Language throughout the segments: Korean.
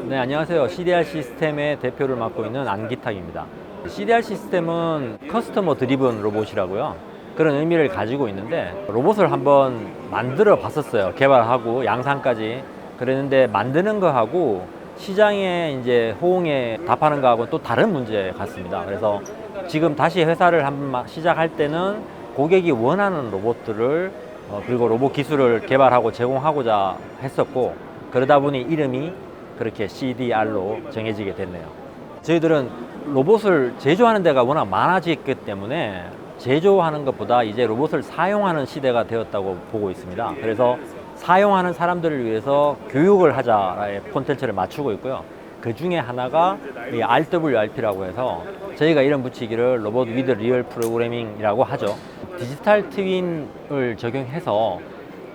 네, 안녕하세요. CDR 시스템의 대표를 맡고 있는 안기탁입니다. CDR 시스템은 커스터머 드리븐 로봇이라고요. 그런 의미를 가지고 있는데 로봇을 한번 만들어 봤었어요. 개발하고 양산까지. 그랬는데 만드는 거하고 시장에 이제 호응에 답하는 거하고는 또 다른 문제 같습니다. 그래서 지금 다시 회사를 한번 시작할 때는 고객이 원하는 로봇들을 그리고 로봇 기술을 개발하고 제공하고자 했었고, 그러다 보니 이름이 그렇게 CDR로 정해지게 됐네요. 저희들은 로봇을 제조하는 데가 워낙 많아졌기 때문에 제조하는 것보다 이제 로봇을 사용하는 시대가 되었다고 보고 있습니다. 그래서 사용하는 사람들을 위해서 교육을 하자의 콘텐츠를 맞추고 있고요. 그 중에 하나가 이 RWRP라고 해서 저희가 이름 붙이기를 로봇 위드 리얼 프로그래밍이라고 하죠. 디지털 트윈을 적용해서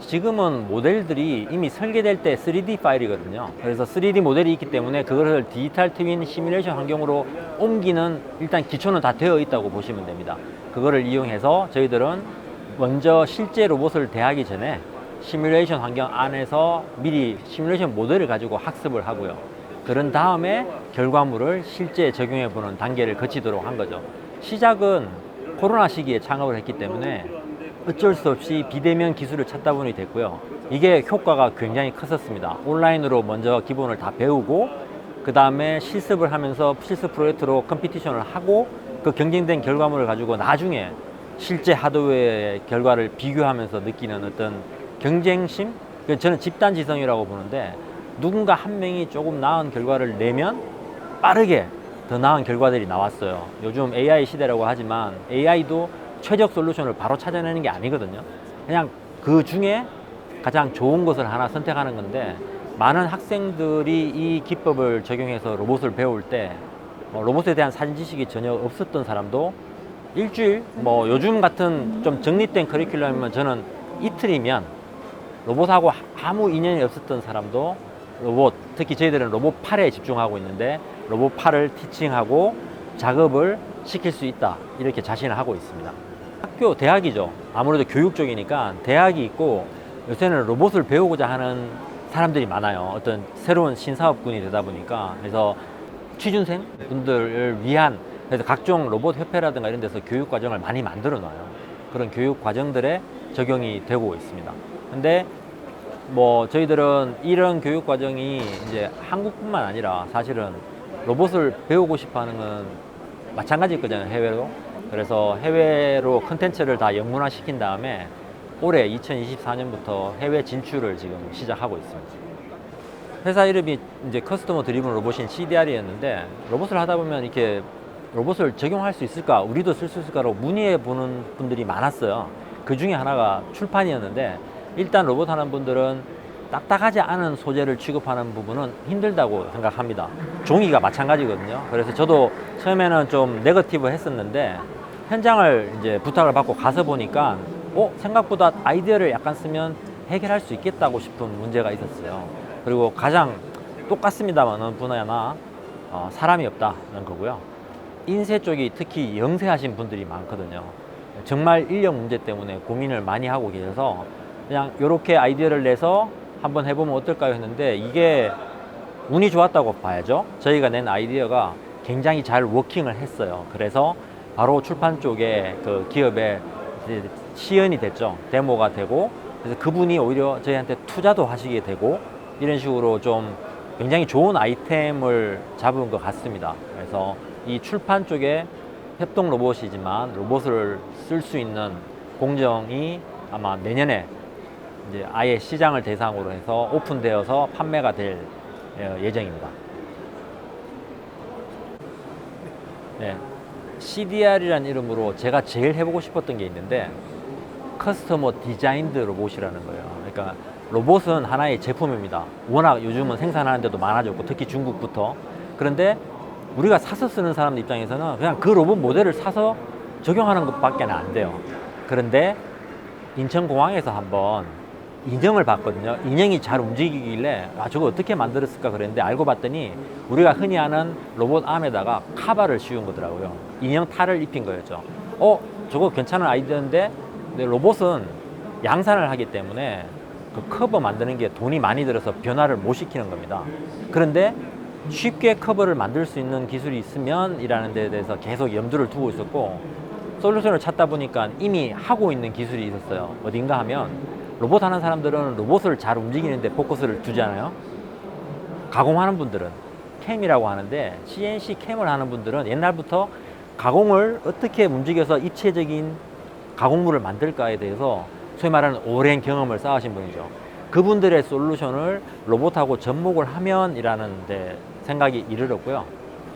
지금은 모델들이 이미 설계될 때 3D 파일이거든요. 그래서 3D 모델이 있기 때문에 그것을 디지털 트윈 시뮬레이션 환경으로 옮기는 일단 기초는 다 되어 있다고 보시면 됩니다. 그거를 이용해서 저희들은 먼저 실제 로봇을 대하기 전에 시뮬레이션 환경 안에서 미리 시뮬레이션 모델을 가지고 학습을 하고요. 그런 다음에 결과물을 실제 적용해 보는 단계를 거치도록 한 거죠. 시작은 코로나 시기에 창업을 했기 때문에 어쩔 수 없이 비대면 기술을 찾다 보니 됐고요. 이게 효과가 굉장히 컸었습니다. 온라인으로 먼저 기본을 다 배우고 그 다음에 실습을 하면서 실습 프로젝트로 컴피티션을 하고 그 경쟁된 결과물을 가지고 나중에 실제 하드웨어의 결과를 비교하면서 느끼는 어떤 경쟁심? 저는 집단지성이라고 보는데 누군가 한 명이 조금 나은 결과를 내면 빠르게 더 나은 결과들이 나왔어요. 요즘 AI 시대라고 하지만 AI도 최적 솔루션을 바로 찾아내는 게 아니거든요. 그냥 그 중에 가장 좋은 것을 하나 선택하는 건데, 많은 학생들이 이 기법을 적용해서 로봇을 배울 때 로봇에 대한 사진 지식이 전혀 없었던 사람도 일주일, 요즘 같은 좀 정립된 커리큘럼이면 저는 이틀이면 로봇하고 아무 인연이 없었던 사람도 로봇, 특히 저희들은 로봇 8에 집중하고 있는데 로봇 8을 티칭하고 작업을 시킬 수 있다, 이렇게 자신을 하고 있습니다. 학교, 대학이죠. 아무래도 교육 쪽이니까 대학이 있고 요새는 로봇을 배우고자 하는 사람들이 많아요. 어떤 새로운 신사업군이 되다 보니까. 그래서 취준생 분들을 위한, 그래서 각종 로봇 협회라든가 이런 데서 교육 과정을 많이 만들어 놔요. 그런 교육 과정들에 적용이 되고 있습니다. 근데 저희들은 이런 교육 과정이 이제 한국뿐만 아니라 사실은 로봇을 배우고 싶어 하는 건 마찬가지일 거잖아요, 해외로. 그래서 해외로 컨텐츠를 다 영문화 시킨 다음에 올해 2024년부터 해외 진출을 지금 시작하고 있습니다. 회사 이름이 이제 커스터머 드리븐 로봇인 CDR이었는데, 로봇을 하다 보면 이렇게 로봇을 적용할 수 있을까, 우리도 쓸 수 있을까라고 문의해 보는 분들이 많았어요. 그 중에 하나가 출판이었는데, 일단 로봇 하는 분들은 딱딱하지 않은 소재를 취급하는 부분은 힘들다고 생각합니다. 종이가 마찬가지거든요. 그래서 저도 처음에는 좀 네거티브 했었는데 현장을 이제 부탁을 받고 가서 보니까 생각보다 아이디어를 약간 쓰면 해결할 수 있겠다고 싶은 문제가 있었어요. 그리고 가장 똑같습니다만 어느 분야나 사람이 없다는 거고요. 인쇄 쪽이 특히 영세하신 분들이 많거든요. 정말 인력 문제 때문에 고민을 많이 하고 계셔서 그냥 이렇게 아이디어를 내서 한번 해보면 어떨까요 했는데, 이게 운이 좋았다고 봐야죠. 저희가 낸 아이디어가 굉장히 잘 워킹을 했어요. 그래서 바로 출판 쪽에 그 기업에 시연이 됐죠. 데모가 되고, 그래서 그분이 오히려 저희한테 투자도 하시게 되고, 이런 식으로 좀 굉장히 좋은 아이템을 잡은 것 같습니다. 그래서 이 출판 쪽에 협동 로봇이지만 로봇을 쓸 수 있는 공정이 아마 내년에 이제 아예 시장을 대상으로 해서 오픈되어서 판매가 될 예정입니다. 네, CDR이라는 이름으로 제가 제일 해보고 싶었던 게 있는데, 커스터머 디자인드 로봇이라는 거예요. 그러니까 로봇은 하나의 제품입니다. 워낙 요즘은 생산하는 데도 많아졌고, 특히 중국부터. 그런데 우리가 사서 쓰는 사람 입장에서는 그냥 그 로봇 모델을 사서 적용하는 것밖에 안 돼요. 그런데 인천공항에서 한번 인형을 봤거든요. 인형이 잘 움직이길래 저거 어떻게 만들었을까 그랬는데, 알고 봤더니 우리가 흔히 아는 로봇 암에다가 카바를 씌운 거더라고요. 인형 탈을 입힌 거였죠. 저거 괜찮은 아이디어인데, 근데 로봇은 양산을 하기 때문에 그 커버 만드는 게 돈이 많이 들어서 변화를 못 시키는 겁니다. 그런데 쉽게 커버를 만들 수 있는 기술이 있으면 이라는 데 대해서 계속 염두를 두고 있었고, 솔루션을 찾다 보니까 이미 하고 있는 기술이 있었어요. 어딘가 하면 로봇 하는 사람들은 로봇을 잘 움직이는데 포커스를 두잖아요. 가공하는 분들은 캠이라고 하는데, CNC 캠을 하는 분들은 옛날부터 가공을 어떻게 움직여서 입체적인 가공물을 만들까에 대해서 소위 말하는 오랜 경험을 쌓으신 분이죠. 그분들의 솔루션을 로봇하고 접목을 하면이라는 데 생각이 이르렀고요.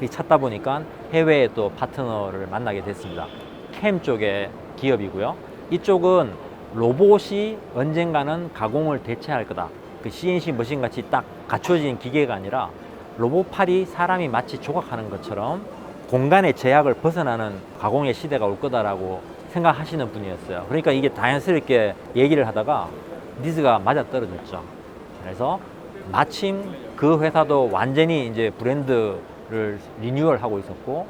찾다 보니까 해외에 또 파트너를 만나게 됐습니다. 캠 쪽의 기업이고요. 이쪽은 로봇이 언젠가는 가공을 대체할 거다. 그 CNC 머신 같이 딱 갖춰진 기계가 아니라 로봇 팔이 사람이 마치 조각하는 것처럼 공간의 제약을 벗어나는 가공의 시대가 올 거다라고 생각하시는 분이었어요. 그러니까 이게 자연스럽게 얘기를 하다가 니즈가 맞아 떨어졌죠. 그래서 마침 그 회사도 완전히 이제 브랜드를 리뉴얼하고 있었고,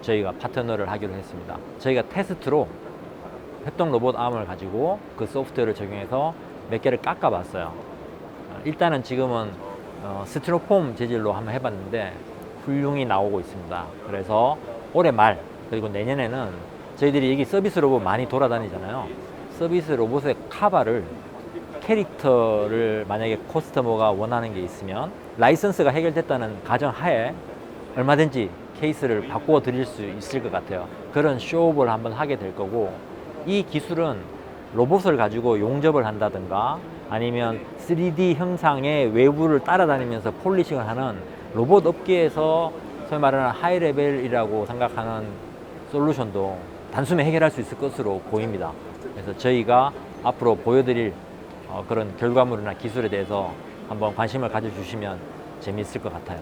저희가 파트너를 하기로 했습니다. 저희가 테스트로 협동 로봇 아음을 가지고 그 소프트웨어를 적용해서 몇 개를 깎아봤어요. 일단은 지금은 스티로폼 재질로 한번 해봤는데 훌륭히 나오고 있습니다. 그래서 올해 말 그리고 내년에는 저희들이 여기 서비스 로봇 많이 돌아다니잖아요. 서비스 로봇의 카바를, 캐릭터를 만약에 커스터머가 원하는 게 있으면 라이선스가 해결됐다는 가정 하에 얼마든지 케이스를 바꾸어 드릴 수 있을 것 같아요. 그런 쇼업을 한번 하게 될 거고, 이 기술은 로봇을 가지고 용접을 한다든가 아니면 3D 형상의 외부를 따라다니면서 폴리싱을 하는 로봇 업계에서 소위 말하는 하이 레벨이라고 생각하는 솔루션도 단숨에 해결할 수 있을 것으로 보입니다. 그래서 저희가 앞으로 보여드릴 그런 결과물이나 기술에 대해서 한번 관심을 가져주시면 재미있을 것 같아요.